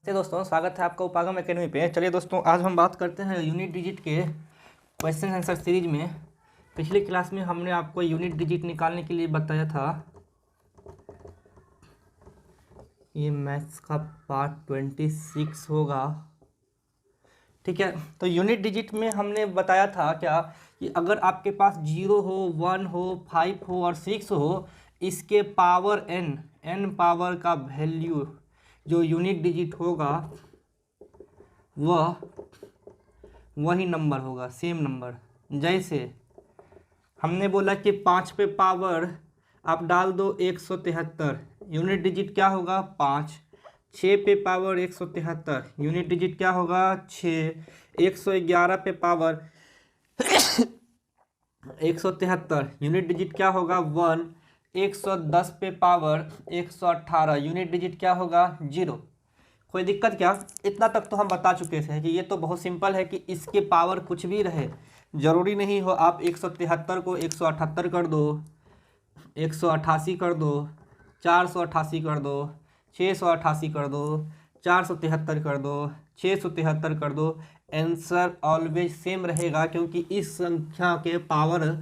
नमस्ते दोस्तों, स्वागत है आपका उपागम एकेडमी पे। चलिए दोस्तों, आज हम बात करते हैं यूनिट डिजिट के क्वेश्चन आंसर सीरीज में। पिछली क्लास में हमने आपको यूनिट डिजिट निकालने के लिए बताया था। ये मैथ्स का पार्ट 26 होगा, ठीक है। तो यूनिट डिजिट में हमने बताया था क्या कि अगर आपके पास 0 हो, 1 हो, 5 हो और 6 हो, इसके पावर n पावर का वैल्यू जो यूनिट डिजिट होगा वह वही नंबर होगा, सेम नंबर। जैसे हमने बोला कि 5 पे पावर आप डाल दो 173, यूनिट डिजिट क्या होगा 5। 6 पे पावर 173, यूनिट डिजिट क्या होगा 6। 111 पे पावर 173, यूनिट डिजिट क्या होगा 1। 110 पे पावर 118, यूनिट डिजिट क्या होगा 0। कोई दिक्कत क्या? इतना तक तो हम बता चुके थे कि ये तो बहुत सिंपल है कि इसके पावर कुछ भी रहे, ज़रूरी नहीं हो आप 173 को 178 कर दो, 188 कर दो, 488 कर दो, 688 कर दो, 473 कर दो, 673 कर दो, आंसर ऑलवेज सेम रहेगा। क्योंकि इस संख्या के पावर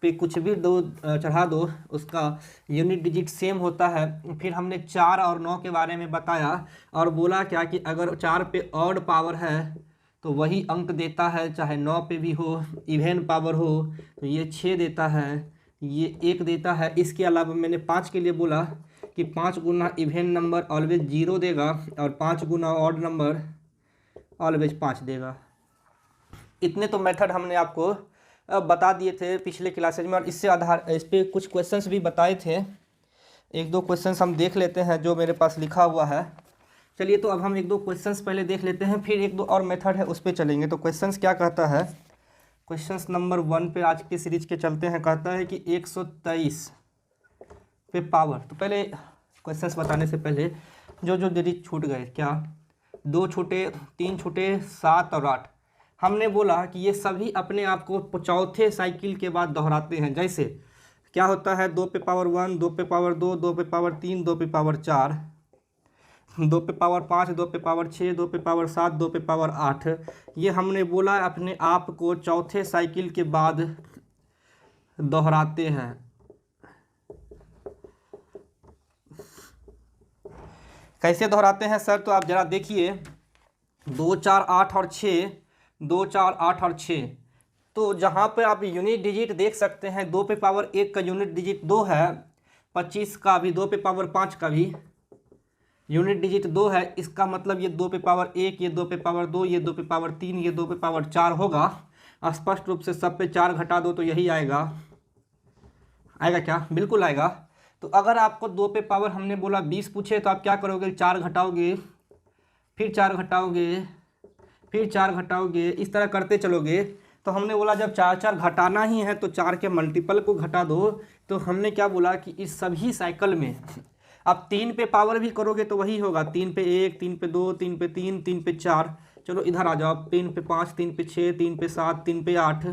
पे कुछ भी दो चढ़ा दो, उसका यूनिट डिजिट सेम होता है। फिर हमने 4 और 9 के बारे में बताया और बोला क्या कि अगर 4 पे ऑड पावर है तो वही अंक देता है, चाहे 9 पे भी हो। इवेन पावर हो तो ये 6 देता है, ये 1 देता है। इसके अलावा मैंने 5 के लिए बोला कि 5 गुना इवेन नंबर ऑलवेज 0 देगा और 5 गुना ऑड नंबर ऑलवेज 5 देगा। इतने तो मेथड हमने आपको बता दिए थे पिछले क्लासेज में, और इससे आधार इस पर कुछ क्वेश्चंस भी बताए थे। एक दो क्वेश्चंस हम देख लेते हैं जो मेरे पास लिखा हुआ है। चलिए, तो अब हम एक दो क्वेश्चंस पहले देख लेते हैं, फिर एक दो और मेथड है उस पर चलेंगे। तो क्वेश्चंस क्या कहता है, क्वेश्चंस नंबर 1 पे आज की सीरीज के चलते हैं। कहता है कि 123 पे पावर, तो पहले क्वेश्चंस बताने से पहले जो जो डिजिट छूट गए, क्या 2 छूटे, 3 छूटे, 7 और 8, हमने बोला कि ये सभी अपने आप को चौथे साइकिल के बाद दोहराते हैं। जैसे क्या होता है 2 पे पावर 1, 2 पे पावर 2, 2 पे पावर 3, 2 पे पावर 4, 2 पे पावर 5, 2 पे पावर 6, 2 पे पावर 7, 2 पे पावर 8। ये हमने बोला अपने आप को चौथे साइकिल के बाद दोहराते हैं। कैसे दोहराते हैं सर? तो आप जरा देखिए, 2, 4, 8 और 6, 2, 4, 8 और 6। तो जहाँ पे आप यूनिट डिजिट देख सकते हैं, 2 पे पावर 1 का यूनिट डिजिट 2 है, 25 का भी, 2 पे पावर 5 का भी यूनिट डिजिट 2 है। इसका मतलब ये 2 पे पावर 1, ये 2 पे पावर 2, ये 2 पे पावर 3, ये 2 पे पावर 4 होगा। स्पष्ट रूप से सब पे 4 घटा दो तो यही आएगा। आएगा क्या? बिल्कुल आएगा। तो अगर आपको 2 पे पावर हमने बोला 20 पूछे तो आप क्या करोगे? 4 घटाओगे, फिर 4 घटाओगे, फिर 4 घटाओगे, इस तरह करते चलोगे। तो हमने बोला जब 4 4 घटाना ही है तो 4 के मल्टीपल को घटा दो। तो हमने क्या बोला कि इस सभी साइकिल में आप 3 पे पावर भी करोगे तो वही होगा। 3 पे 1, 3 पे 2, 3 पे 3, 3 पे 4। चलो इधर आ जाओ, 3 पे 5, 3 पे 6, 3 पे 7, 3 पे 8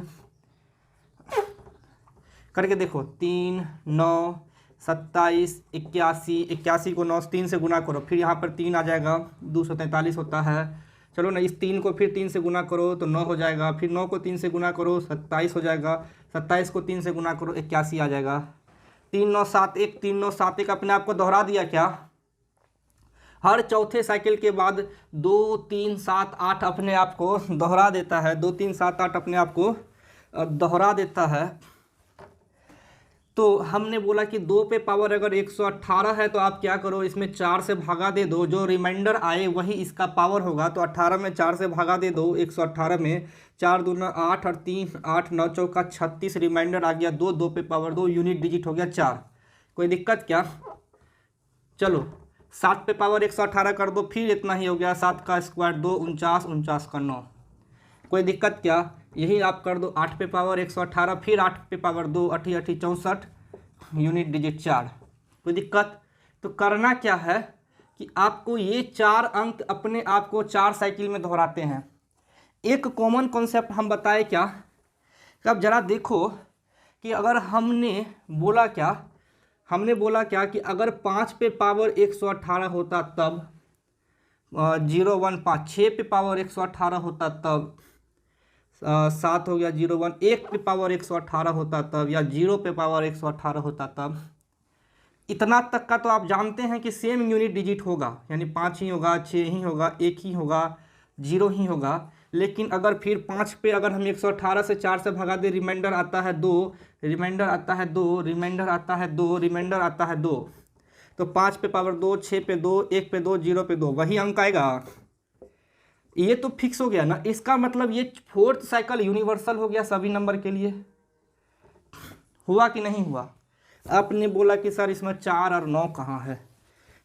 करके देखो। 3, 9, 27, 81, 81 को 9 से 3 से गुना करो, फिर यहाँ पर 3 आ जाएगा, 243 होता है। चलो ना, इस 3 को फिर 3 से गुना करो तो 9 हो जाएगा, फिर 9 को 3 से गुना करो 27 हो जाएगा, 27 को 3 से गुना करो 81 आ जाएगा। 3 9 7 1, 3 9 7 1 अपने आप को दोहरा दिया क्या? हर चौथे साइकिल के बाद 2 3 7 8 अपने आप को दोहरा देता है। 2 3 7 8 अपने आप को दोहरा देता है। तो हमने बोला कि 2 पे पावर अगर 118 है तो आप क्या करो, इसमें 4 से भागा दे दो, जो रिमाइंडर आए वही इसका पावर होगा। तो 18 में 4 से भागा दे दो, 118 में 4 दूना 8 और 3 8, 9 चौका 36, रिमाइंडर आ गया 2, 2 पे पावर 2, यूनिट डिजिट हो गया 4। कोई दिक्कत क्या? चलो 7 पे पावर 118 कर दो, फिर इतना ही हो गया, 7 का स्क्वायर 2, 49, 49 का 9। कोई दिक्कत क्या? यही आप कर दो 8 पे पावर 118, फिर 8 पे पावर 2, 8 8 64, यूनिट डिजिट 4। कोई दिक्कत? तो करना क्या है कि आपको ये 4 अंक अपने आप को 4 साइकिल में दोहराते हैं। एक कॉमन कॉन्सेप्ट हम बताए क्या? अब जरा देखो कि अगर हमने बोला क्या कि अगर 5 पे पावर 118 होता तब 015 6 पे पावर 118 होता तब, 7 हो गया 01 1 पे पावर 118 होता तब, या 0 पे पावर 118 होता तब। इतना तक का तो आप जानते हैं कि सेम यूनिट डिजिट होगा, यानी 5 ही होगा, 6 ही होगा, 1 ही होगा, 0 ही होगा। लेकिन अगर फिर 5 पे अगर हम 118 से 4 से भगा दे, रिमाइंडर आता है 2, रिमाइंडर आता है 2, रिमाइंडर आता है 2, रिमाइंडर आता है 2, तो 5 पे पावर 2, 6 पे 2, 1 पे 2, 0 पे 2, वही अंक आएगा। ये तो फिक्स हो गया ना। इसका मतलब ये फोर्थ साइकिल यूनिवर्सल हो गया सभी नंबर के लिए। हुआ कि नहीं हुआ? आपने बोला कि सर इसमें 4 और 9 कहाँ है,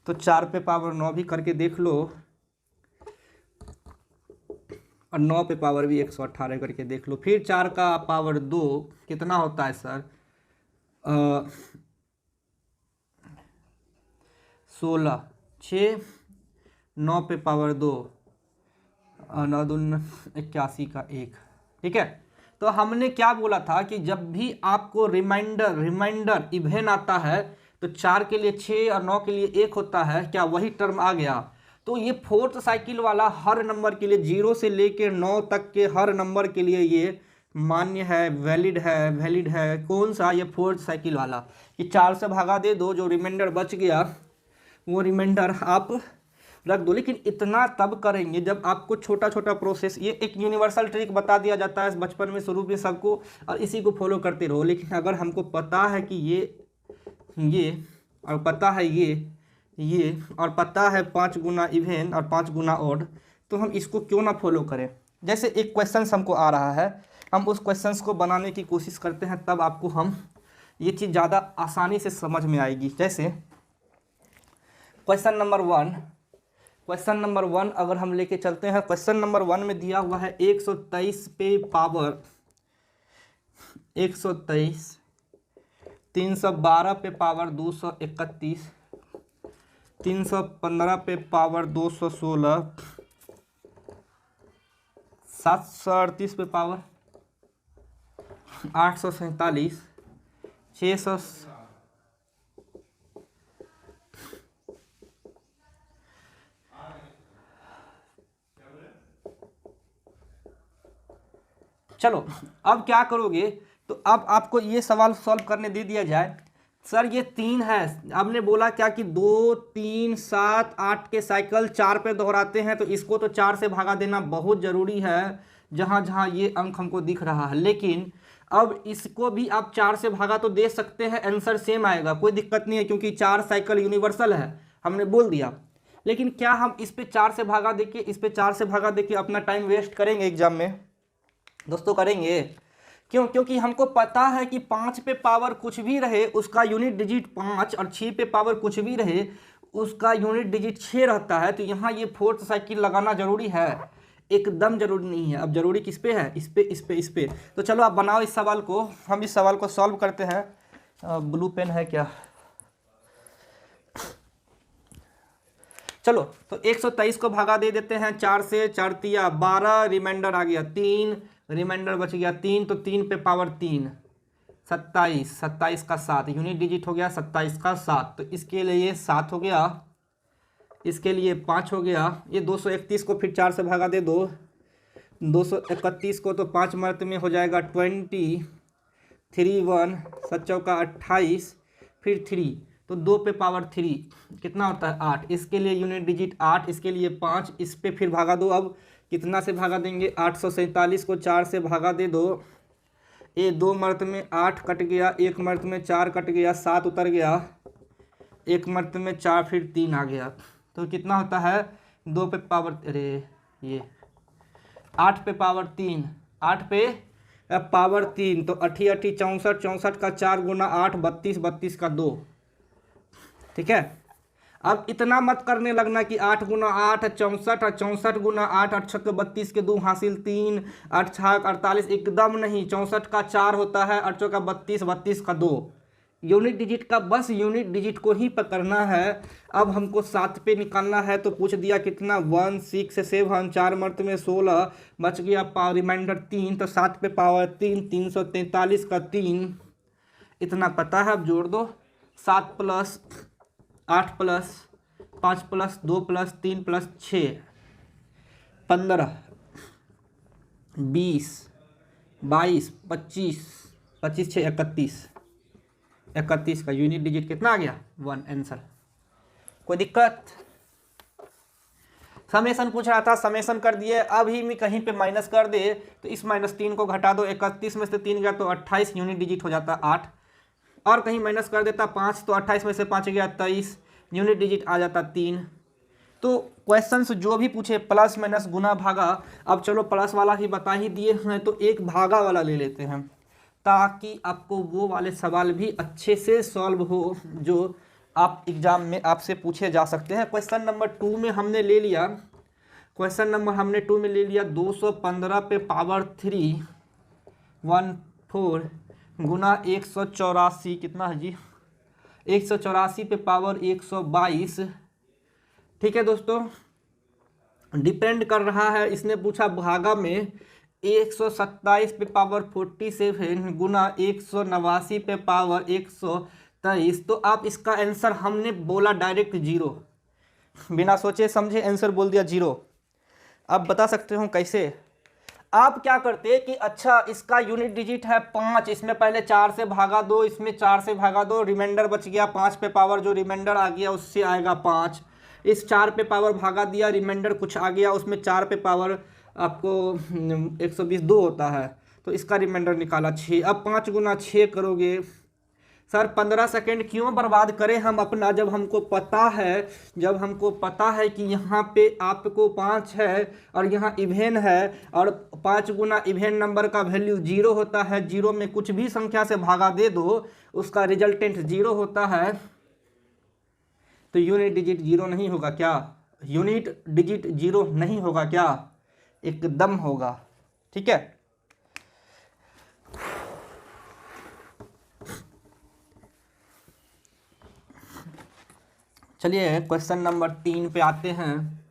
तो 4 पे पावर 9 भी करके देख लो, और 9 पे पावर भी 118 करके देख लो। फिर 4 का पावर 2 कितना होता है सर? 16, 6, 9 पे पावर 2, 9 दूनी 81 का 1। ठीक है, तो हमने क्या बोला था कि जब भी आपको रिमाइंडर इवेन आता है तो 4 के लिए 6 और 9 के लिए 1 होता है, क्या वही टर्म आ गया? तो ये फोर्थ साइकिल वाला हर नंबर के लिए 0 से लेकर 9 तक के हर नंबर के लिए ये मान्य है, वैलिड है। कौन सा? ये फोर्थ साइकिल वाला, कि 4 से भागा दे दो, जो रिमाइंडर बच गया वो रिमाइंडर आप रख दो। लेकिन इतना तब करेंगे जब आपको छोटा छोटा प्रोसेस, ये एक यूनिवर्सल ट्रिक बता दिया जाता है बचपन में शुरू में सबको, और इसी को फॉलो करते रहो। लेकिन अगर हमको पता है कि ये और पता है ये और पता है 5 गुना इवेन और 5 गुना ऑड, तो हम इसको क्यों ना फॉलो करें। जैसे एक क्वेश्चन हमको आ रहा है, हम उस क्वेश्चन को बनाने की कोशिश करते हैं, तब आपको हम ये चीज़ ज़्यादा आसानी से समझ में आएगी। जैसे क्वेश्चन नंबर 1 अगर हम लेके चलते हैं, क्वेश्चन नंबर 1 में दिया हुआ है 123 पे पावर 123, 312 पे पावर 231, 315 पे पावर 216, 738 पे पावर 847, 600, चलो अब क्या करोगे, तो अब आपको ये सवाल सॉल्व करने दे दिया जाए। सर ये 3 है, आपने बोला क्या कि 2, 3, 7, 8 के साइकिल 4 पे दोहराते हैं, तो इसको तो 4 से भागा देना बहुत ज़रूरी है, जहाँ जहाँ ये अंक हमको दिख रहा है। लेकिन अब इसको भी आप 4 से भागा तो दे सकते हैं, आंसर सेम आएगा, कोई दिक्कत नहीं है, क्योंकि 4 साइकिल यूनिवर्सल है, हमने बोल दिया। लेकिन क्या हम इस पे 4 से भागा देके, इस पे 4 से भागा देके अपना टाइम वेस्ट करेंगे एग्जाम में? दोस्तों करेंगे। क्यों? क्योंकि हमको पता है कि 5 पे पावर कुछ भी रहे उसका यूनिट डिजिट 5, और 6 पे पावर कुछ भी रहे उसका यूनिट डिजिट 6 रहता है। तो यहाँ ये फोर्थ साइकिल लगाना जरूरी है? एकदम जरूरी नहीं है। अब जरूरी किस पे है? इस पे। तो चलो आप बनाओ इस सवाल को, हम इस सवाल को सॉल्व करते हैं। ब्लू पेन है क्या? चलो तो 123 को भागा दे देते हैं 4 से, 4 तिया 12, रिमाइंडर आ गया 3, रिमाइंडर बच गया 3, तो 3 पे पावर 3, 27, 27 का 7, यूनिट डिजिट हो गया 27 का 7। तो इसके लिए ये 7 हो गया, इसके लिए 5 हो गया। ये 231 को फिर 4 से भागा दे दो, 231 को तो 5 मर्त में हो जाएगा 20, 3 1, 7 चौका 28, फिर 3, तो 2 पे पावर 3 कितना होता है 8। इसके लिए यूनिट डिजिट 8, इसके लिए 5, इस पे फिर भागा दो। अब कितना से भागा देंगे? 847 को 4 से भागा दे दो, ये 2 मर्त में 8 कट गया, 1 मर्त में 4 कट गया, 7 उतर गया, 1 मर्त में 4, फिर 3 आ गया। तो कितना होता है? 2 पे पावर, अरे ये 8 पे पावर 3, 8 पे पावर 3, तो 8 8 64, 64 का 4 गुना 8, 32, 32 का 2। ठीक है, अब इतना मत करने लगना कि 8 गुना 8 64, और 64 गुना 8, 8 छक्के 32 के 2 हासिल 3, 8 छक 48, एकदम नहीं। 64 का 4 होता है, 8 चौका 32, 32 का 2। यूनिट डिजिट का बस यूनिट डिजिट को ही पकड़ना है। अब हमको 7 पे निकालना है, तो पूछ दिया कितना 1 6 7, 4 मर्त में 16, बच गया रिमाइंडर 3, तो 7 पे पावर 3, 343 का 3, इतना पता है। अब जोड़ दो, 7 प्लस 8 प्लस 5 + 2 + 3 + 6 15 20 22 25 25 6 31 31 का यूनिट डिजिट कितना आ गया 1 आंसर। कोई दिक्कत? समेसन पूछ रहा था, समेसन कर दिए। अभी में कहीं पे माइनस कर दे तो इस -3 को घटा दो, 31 में से 3 गया तो 28 यूनिट डिजिट हो जाता 8, और कहीं माइनस कर देता 5 तो 28 में से 5 गया 23 यूनिट डिजिट आ जाता 3। तो क्वेश्चंस जो भी पूछे प्लस माइनस गुना भागा, अब चलो प्लस वाला ही बता ही दिए हैं तो एक भागा वाला ले लेते हैं ताकि आपको वो वाले सवाल भी अच्छे से सॉल्व हो जो आप एग्जाम में आपसे पूछे जा सकते हैं। क्वेश्चन नंबर 2 में हमने ले लिया, क्वेश्चन नंबर हमने 2 में ले लिया 215 पे पावर 3 14 गुना 184 कितना है जी 184 पे पावर 122। ठीक है दोस्तों, डिपेंड कर रहा है, इसने पूछा भागा में 127 पे पावर 47 गुना 189 पे पावर 123। तो आप इसका आंसर हमने बोला डायरेक्ट 0, बिना सोचे समझे आंसर बोल दिया 0। आप बता सकते हो कैसे? आप क्या करते कि अच्छा इसका यूनिट डिजिट है 5, इसमें पहले 4 से भागा दो, इसमें 4 से भागा दो, रिमाइंडर बच गया 5 पे पावर, जो रिमाइंडर आ गया उससे आएगा 5। इस 4 पे पावर भागा दिया, रिमाइंडर कुछ आ गया उसमें 4 पे पावर आपको 120 2 होता है तो इसका रिमाइंडर निकाला 6। अब 5 गुना 6 करोगे। सर 15 सेकेंड क्यों बर्बाद करें हम अपना, जब हमको पता है कि यहाँ पे आपको 5 है और यहाँ इवेन है, और 5 गुना इवेन नंबर का वैल्यू 0 होता है। 0 में कुछ भी संख्या से भागा दे दो उसका रिजल्टेंट 0 होता है। तो यूनिट डिजिट 0 नहीं होगा क्या? यूनिट डिजिट 0 नहीं होगा क्या? एकदम होगा। ठीक है, चलिए क्वेश्चन नंबर 3 पे आते हैं।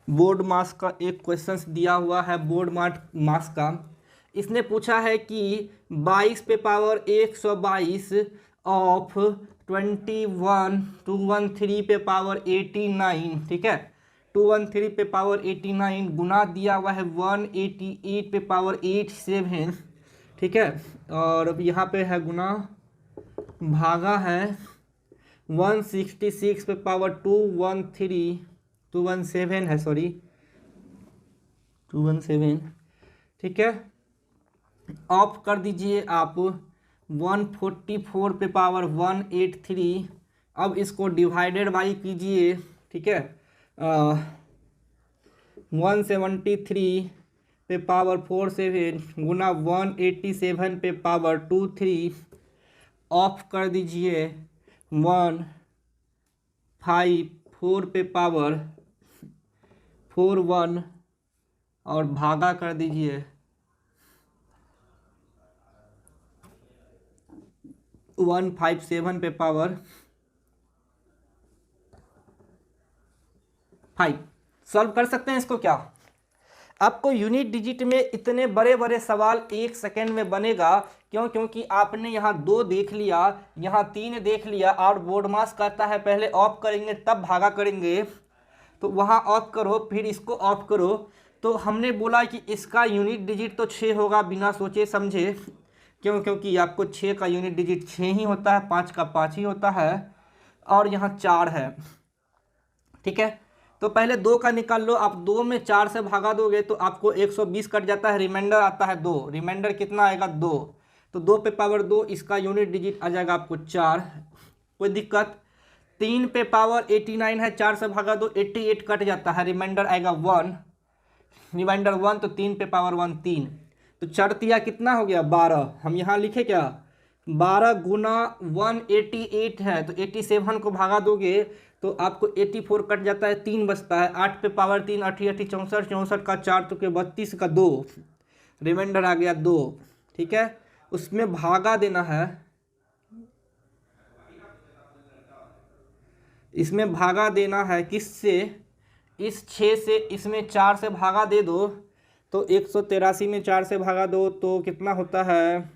बोर्ड मास का एक क्वेश्चन दिया हुआ है, बोर्ड मास का। इसने पूछा है कि 22 पे पावर 122 ऑफ 21 213 पे पावर 89, ठीक है 213 पे पावर 89 गुना दिया हुआ है 188 पे पावर 87, ठीक है, और यहाँ पे है गुना, भागा है 166 पे पावर 217 है, सॉरी 217, ठीक है। ऑफ कर दीजिए आप 144 पे पावर 183। अब इसको डिवाइडेड बाई कीजिए, ठीक है 173 पे पावर 47 गुना 187 पे पावर 23। ऑफ कर दीजिए 154 पे पावर 41 और भागा कर दीजिए 157 पे पावर 5। सॉल्व कर सकते हैं इसको क्या? आपको यूनिट डिजिट में इतने बड़े बड़े सवाल 1 सेकेंड में बनेगा, क्यों? क्योंकि आपने यहाँ 2 देख लिया, यहाँ 3 देख लिया, और बोर्ड मास कहता है पहले ऑफ करेंगे तब भागा करेंगे, तो वहाँ ऑफ करो फिर इसको ऑफ करो। तो हमने बोला कि इसका यूनिट डिजिट तो 6 होगा बिना सोचे समझे, क्यों? क्योंकि आपको 6 का यूनिट डिजिट 6 ही होता है, 5 का 5 ही होता है, और यहाँ 4 है, ठीक है। तो पहले 2 का निकाल लो आप, 2 में 4 से भागा दोगे तो आपको 120 कट जाता है, रिमाइंडर आता है 2, रिमाइंडर कितना आएगा 2, तो 2 पे पावर 2 इसका यूनिट डिजिट आ जाएगा आपको 4। कोई दिक्कत? 3 पे पावर 89 है, 4 से भागा दो 88 कट जाता है, रिमाइंडर आएगा 1, रिमाइंडर 1, तो 3 पे पावर 1 3, तो 4 कितना हो गया 12। हम यहाँ लिखे क्या 12 गुना 188 है, तो 87 को भागा दोगे तो आपको 84 कट जाता है, 3 बचता है, 8 पे पावर 3 8 64 64 का 4 तो के 32 का 2, रिमाइंडर आ गया 2, ठीक है। उसमें भागा देना है, इसमें भागा देना है किससे? इस 6 से, इसमें 4 से भागा दे दो तो 183 में 4 से भागा दो तो कितना होता है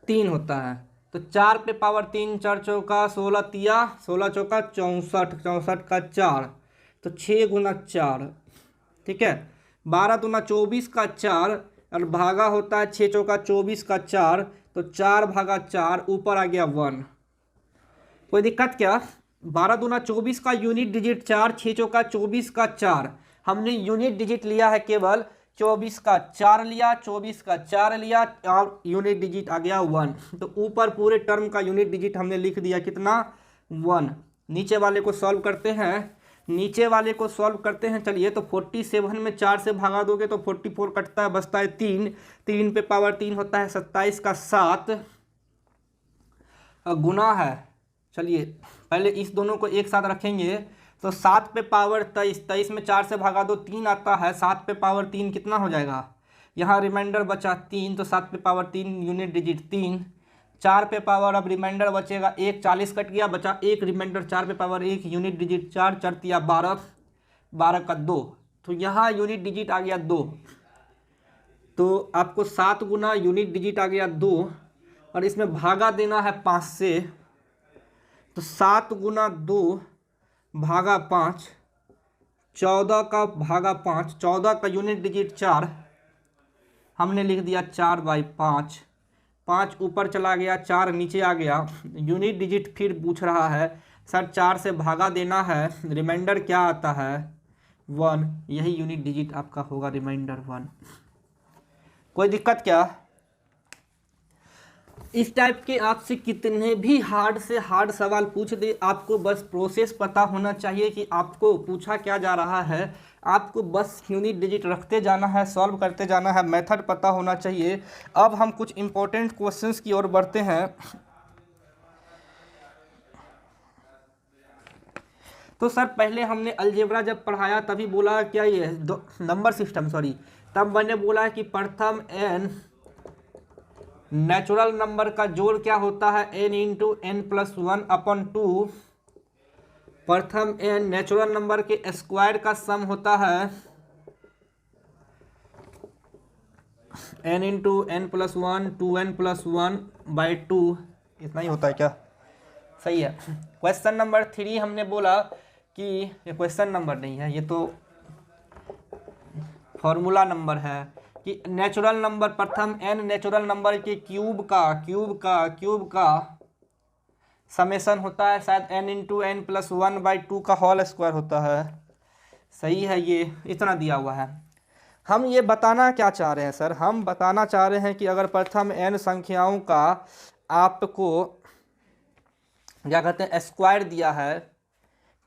3 होता है, तो 4 पे पावर 3, 4 चौका 16 तिया 16 चौका 64, 64 का 4, तो 6 गुना 4, ठीक है। 12 दूना 24 का 4 और भागा होता है 6 चौका 24 का 4, तो 4 भागा 4, ऊपर आ गया 1। कोई दिक्कत क्या? 12 दूना 24 का यूनिट डिजिट 4, 6 चौका 24 का 4, हमने यूनिट डिजिट लिया है केवल 24 का 4 लिया, 24 का 4 लिया और यूनिट डिजिट आ गया 1। तो ऊपर पूरे टर्म का यूनिट डिजिट हमने लिख दिया कितना? 1। नीचे वाले को सॉल्व करते हैं, चलिए। तो 47 में 4 से भागा दोगे तो 44 कटता है, बचता है 3, 3 पे पावर 3 होता है 27 का 7, गुना है। चलिए पहले इस दोनों को एक साथ रखेंगे, तो 7 पे पावर 23, 23 में 4 से भागा दो 3 आता है, 7 पे पावर 3 कितना हो जाएगा? यहाँ रिमाइंडर बचा 3, तो 7 पे पावर 3 यूनिट डिजिट 3, 4 पे पावर अब रिमाइंडर बचेगा 1, 40 कट गया, बचा 1 रिमाइंडर, 4 पे पावर 1 यूनिट डिजिट 4, 4 तिया 12, 12 का 2, तो यहाँ यूनिट डिजिट आ गया 2। तो आपको 7 गुना यूनिट डिजिट आ गया 2 और इसमें भागा देना है 5 से, तो 7 गुना 2 भागा 5, 14 का भागा 5, 14 का यूनिट डिजिट 4, हमने लिख दिया 4/5, 5 ऊपर चला गया 4 नीचे आ गया। यूनिट डिजिट फिर पूछ रहा है सर 4 से भागा देना है, रिमाइंडर क्या आता है? 1, यही यूनिट डिजिट आपका होगा रिमाइंडर 1। कोई दिक्कत क्या? इस टाइप के आपसे कितने भी हार्ड से हार्ड सवाल पूछ दे, आपको बस प्रोसेस पता होना चाहिए कि आपको पूछा क्या जा रहा है, आपको बस यूनिट डिजिट रखते जाना है, सॉल्व करते जाना है, मेथड पता होना चाहिए। अब हम कुछ इंपॉर्टेंट क्वेश्चंस की ओर बढ़ते हैं। तो सर पहले हमने अलजेब्रा जब पढ़ाया तभी बोला क्या ये नंबर सिस्टम, सॉरी, तब मैंने बोला कि प्रथम n नेचुरल नंबर का जोड़ क्या होता है? n into n plus 1/2। प्रथम n नेचुरल नंबर के स्क्वायर का सम होता है n into n plus 1, 2n plus 1/2। इतना ही होता है क्या? सही है। क्वेश्चन नंबर 3 हमने बोला कि ये क्वेश्चन नंबर नहीं है, ये तो फॉर्मूला नंबर है कि नेचुरल नंबर प्रथम n नेचुरल नंबर के क्यूब का समेशन होता है, शायद n इंटू n प्लस 1/2 का होल स्क्वायर होता है। सही है, ये इतना दिया हुआ है। हम ये बताना क्या चाह रहे हैं सर? हम बताना चाह रहे हैं कि अगर प्रथम n संख्याओं का आपको क्या कहते हैं स्क्वायर दिया है,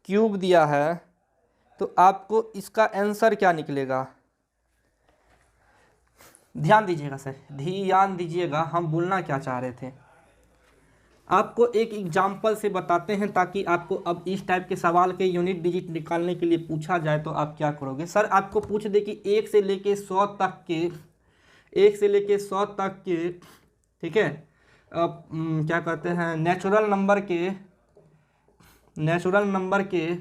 क्यूब दिया है, तो आपको इसका आंसर क्या निकलेगा? ध्यान दीजिएगा सर, ध्यान दीजिएगा, हम बोलना क्या चाह रहे थे। आपको एक एग्जाम्पल से बताते हैं ताकि आपको अब इस टाइप के सवाल के यूनिट डिजिट निकालने के लिए पूछा जाए तो आप क्या करोगे। सर आपको पूछ दे कि 1 से लेके 100 तक के ठीक है क्या कहते हैं नेचुरल नंबर के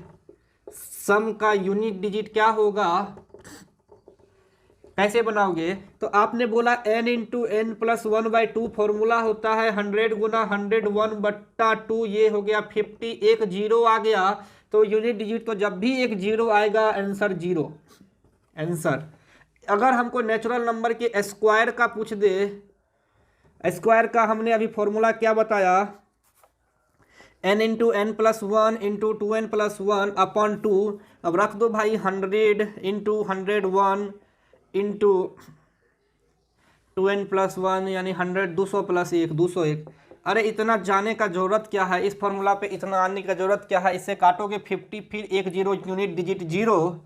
सम का यूनिट डिजिट क्या होगा, कैसे बनाओगे? तो आपने बोला n into n plus 1/2 formula होता है 100 गुना 101/2, ये हो गया 50, एक जीरो आ गया तो यूनिट डिजिट, तो जब भी एक जीरो आएगा आंसर जीरो। आंसर अगर हमको नेचुरल नंबर के स्क्वायर का पूछ दे, स्क्वायर का हमने अभी फॉर्मूला क्या बताया, n into n plus 1 into 2n plus 1/2। अब रख दो भाई 100 इंटू 101 इंटू 2n प्लस 1 यानी 100, 200 प्लस 1 201। अरे इतना जाने का ज़रूरत क्या है, इस फॉर्मूला पे इतना आने का ज़रूरत क्या है? इससे काटोगे 50, फिर एक जीरो, यूनिट डिजिट जीरो।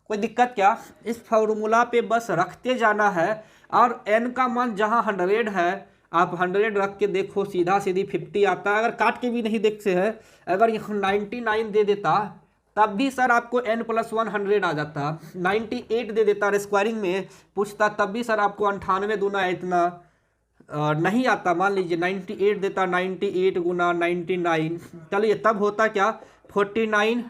कोई दिक्कत क्या? इस फॉर्मूला पे बस रखते जाना है और n का मान जहाँ 100 है आप 100 रख के देखो, सीधा सीधी 50 आता है। अगर काट के भी नहीं देखते हैं, अगर यहाँ 99 दे देता तब भी सर आपको n प्लस 100 आ जाता, 98 दे देता, स्क्वायरिंग में पूछता तब भी सर आपको 98 दूना इतना नहीं आता। मान लीजिए 98 देता, 98 गुना 99, चलिए तब होता क्या 49।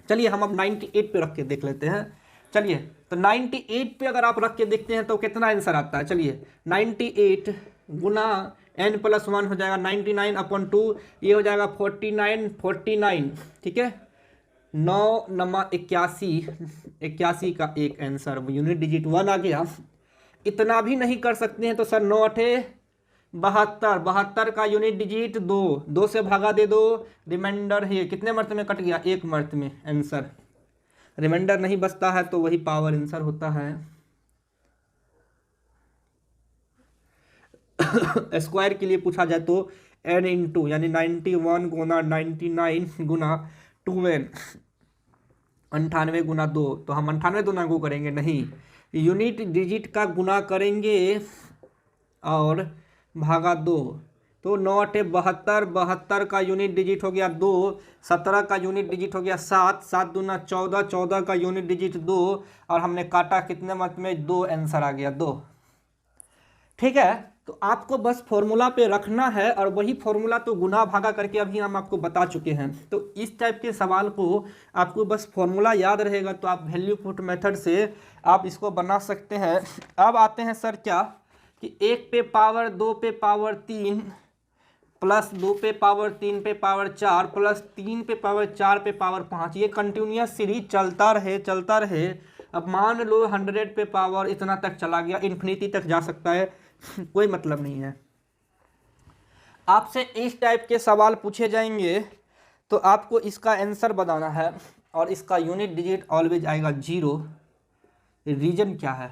चलिए हम अब 98 पे रख के देख लेते हैं। चलिए तो 98 पे अगर आप रख के देखते हैं तो कितना आंसर आता है? चलिए 98 गुना n+1 हो जाएगा 99/2, ये हो जाएगा 49, ठीक है। 9 नमा 81, 81 का एक आंसर यूनिट डिजिट 1 आ गया। इतना भी नहीं कर सकते हैं तो सर 9 8 72, 72 का यूनिट डिजिट 2, 2 से भागा दे दो, रिमाइंडर है कितने मर्त में कट गया, एक मर्त में आंसर। रिमाइंडर नहीं बचता है तो वही पावर आंसर होता है। स्क्वायर के लिए पूछा जाए तो n इंटू यानी 91 गुना 99 गुना 12, 98 गुना 2, तो हम 98 गुना को करेंगे नहीं, यूनिट डिजिट का गुना करेंगे और भागा 2, तो 9 8 72, 72 का यूनिट डिजिट हो गया 2, 17 का यूनिट डिजिट हो गया 7, 7 दूना 14, 14 का यूनिट डिजिट 2, और हमने काटा कितने मत में 2, आंसर आ गया 2। ठीक है, तो आपको बस फॉर्मूला पे रखना है, और वही फॉर्मूला तो गुना भागा करके अभी हम आपको बता चुके हैं। तो इस टाइप के सवाल को आपको बस फॉर्मूला याद रहेगा तो आप वैल्यू पुट मेथड से आप इसको बना सकते हैं। अब आते हैं सर क्या कि 1 पे पावर 2 पे पावर 3 प्लस 2 पे पावर 3 पे पावर 4 प्लस 3 पे पावर 4 पे पावर 5, ये कंटिन्यूस सीरीज चलता रहे चलता रहे। अब मान लो 100 पे पावर इतना तक चला गया, इन्फिनिटी तक जा सकता है, कोई मतलब नहीं है। आपसे इस टाइप के सवाल पूछे जाएंगे तो आपको इसका आंसर बताना है, और इसका यूनिट डिजिट ऑलवेज आएगा 0। रीजन क्या है,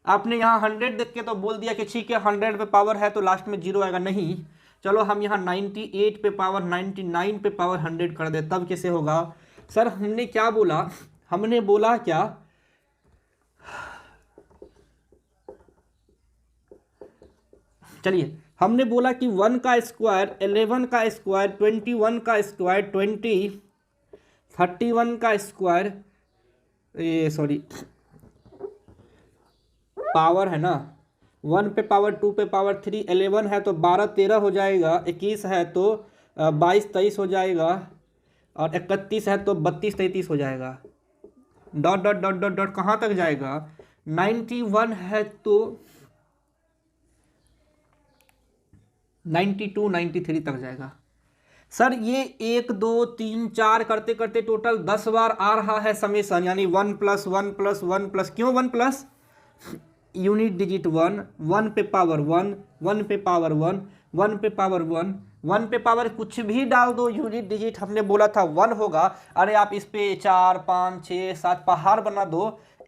आपने यहाँ 100 देख के तो बोल दिया कि ठीक है 100 पे पावर है तो लास्ट में 0 आएगा, नहीं। चलो हम यहाँ 98 पे पावर 99 पे पावर 100 कर दे, तब कैसे होगा। सर हमने क्या बोला, हमने बोला क्या, चलिए हमने बोला कि 1 का स्क्वायर 11 का स्क्वायर 21 का स्क्वायर 20 31 का स्क्वायर, ये सॉरी पावर है ना, 1 पे पावर 2 पे पावर 3, 11 है तो 12 13 हो जाएगा, 21 है तो 22 23 हो जाएगा, और 31 है तो 32 33 हो जाएगा। Dot dot dot dot dot कहाँ तक जाएगा, 91 है तो 92 93 तक जाएगा। सर ये 1 2 3 4 करते करते टोटल 10 बार आ रहा है समेसन, यानी 1 + 1 + 1 +, क्यों 1 प्लस, यूनिट डिजिट 1, 1 पे पावर 1, 1 पे पावर 1, 1 पे पावर 1, 1 पे पावर कुछ भी डाल दो, यूनिट डिजिट हमने बोला था 1 होगा। अरे आप इस पे 4 5 6 7 पहाड़ बना दो,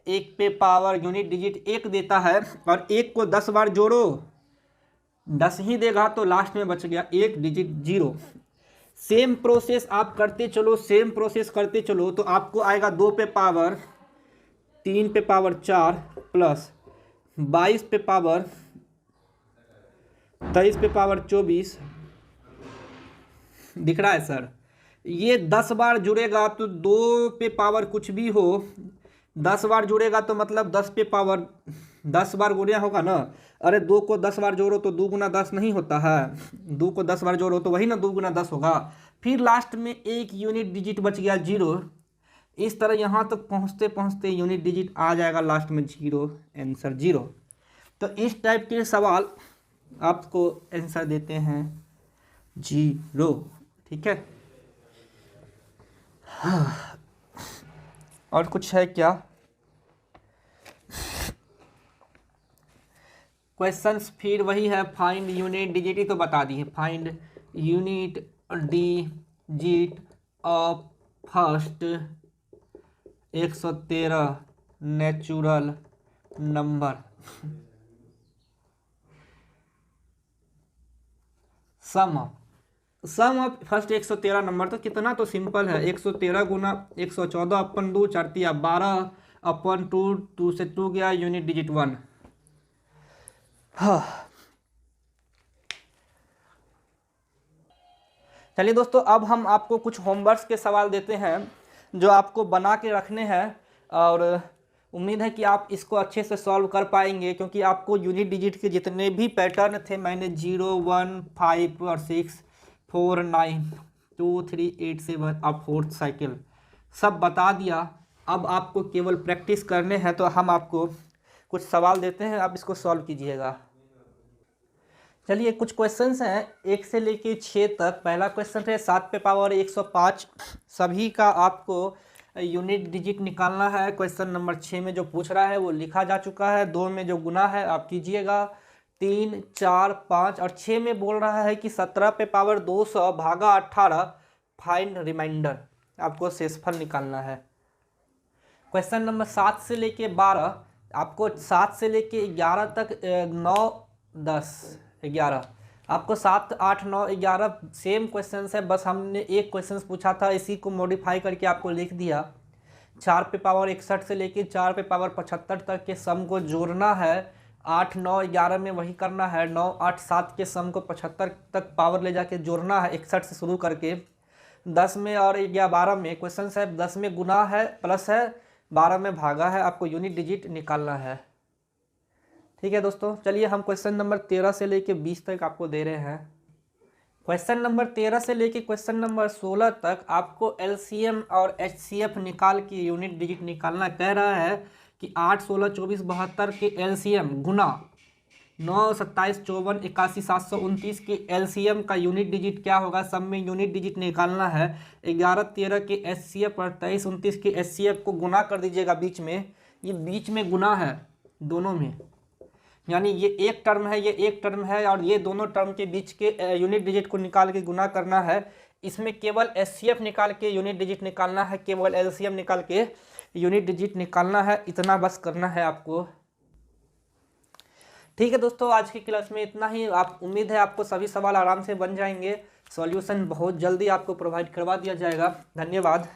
1 पे पावर यूनिट डिजिट 1 देता है, और 1 को 10 बार जोड़ो 10 ही देगा, तो लास्ट में बच गया 1 डिजिट 0। सेम प्रोसेस आप करते चलो, सेम प्रोसेस करते चलो, तो आपको आएगा 2 पे पावर 3 पे पावर 4 प्लस 22 पे पावर 23 पे पावर 24, दिख रहा है सर। ये 10 बार जुड़ेगा तो 2 पे पावर कुछ भी हो, 10 बार जुड़ेगा तो मतलब 10 पे पावर 10 बार गुणा होगा ना। अरे 2 को 10 बार जोड़ो तो 2 गुना 10 नहीं होता है, 2 को 10 बार जोड़ो तो वही ना 2 गुना 10 होगा। फिर लास्ट में एक यूनिट डिजिट बच गया 0। इस तरह यहाँ तक पहुँचते पहुँचते यूनिट डिजिट आ जाएगा लास्ट में 0, आंसर 0। तो इस टाइप के सवाल आपको आंसर देते हैं 0, ठीक है। और कुछ है क्या क्वेश्चंस, फिर वही है फाइंड यूनिट डिजिट, ही तो बता दी है, find unit digit of first 113 natural number. Sum of first 113 number, तो कितना तो सिंपल है, 113 गुना 114 अपन 2 4 12 अपन 2, 2 से 2 गया, यूनिट डिजिट 1। हाँ चलिए दोस्तों, अब हम आपको कुछ होमवर्क्स के सवाल देते हैं जो आपको बना के रखने हैं, और उम्मीद है कि आप इसको अच्छे से सॉल्व कर पाएंगे, क्योंकि आपको यूनिट डिजिट के जितने भी पैटर्न थे मैंने 0 1 5 और 6 4 9 2 3 8 7 अब 4th साइकिल सब बता दिया। अब आपको केवल प्रैक्टिस करने हैं, तो हम आपको कुछ सवाल देते हैं, आप इसको सॉल्व कीजिएगा। चलिए कुछ क्वेश्चंस हैं 1 से लेके 6 तक। पहला क्वेश्चन है 7 पे पावर 105, सभी का आपको यूनिट डिजिट निकालना है। क्वेश्चन नंबर 6 में जो पूछ रहा है वो लिखा जा चुका है। 2 में जो गुना है आप कीजिएगा, 3, 4, 5 और 6 में बोल रहा है कि 17 पे पावर 200 भागा 18 फाइंड रिमाइंडर, आपको शेषफल निकालना है। क्वेश्चन नंबर 7 से लेके 12, आपको 7 से लेके 11 तक 9, 10, 11, आपको 7, 8, 9, 11 सेम क्वेश्चन है, बस हमने एक क्वेश्चन पूछा था, इसी को मॉडिफाई करके आपको लिख दिया। 4 पे पावर 61 से लेके 4 पे पावर 75 तक के सम को जोड़ना है। 8, 9, 11 में वही करना है। 9, 8, 7 के सम को 75 तक पावर ले जाके जोड़ना है 61 से शुरू करके। 10 में और 12 में क्वेश्चन है, 10 में गुना है प्लस है, 12 में भागा है, आपको यूनिट डिजिट निकालना है। ठीक है दोस्तों, चलिए हम क्वेश्चन नंबर 13 से लेके 20 तक आपको दे रहे हैं। क्वेश्चन नंबर 13 से लेके क्वेश्चन नंबर 16 तक आपको एलसीएम और एचसीएफ निकाल के यूनिट डिजिट निकालना कह रहा है कि 8, 16, 24, 72 के एलसीएम गुना 9, 27, 54, 81, 729 के एलसीएम का यूनिट डिजिट क्या होगा, सब में यूनिट डिजिट निकालना है। 11, 13 के एचसीएफ और 23, 29 के एचसीएफ को गुना कर दीजिएगा बीच में, ये बीच में गुना है दोनों में, यानी ये एक टर्म है, ये एक टर्म है, और ये दोनों टर्म के बीच के यूनिट डिजिट को निकाल के गुना करना है। इसमें केवल एचसीएफ निकाल के यूनिट डिजिट निकालना है, केवल एलसीएम निकाल के यूनिट डिजिट निकालना है, इतना बस करना है आपको। ठीक है दोस्तों, आज की क्लास में इतना ही। आप उम्मीद है आपको सभी सवाल आराम से बन जाएंगे। सॉल्यूशन बहुत जल्दी आपको प्रोवाइड करवा दिया जाएगा। धन्यवाद।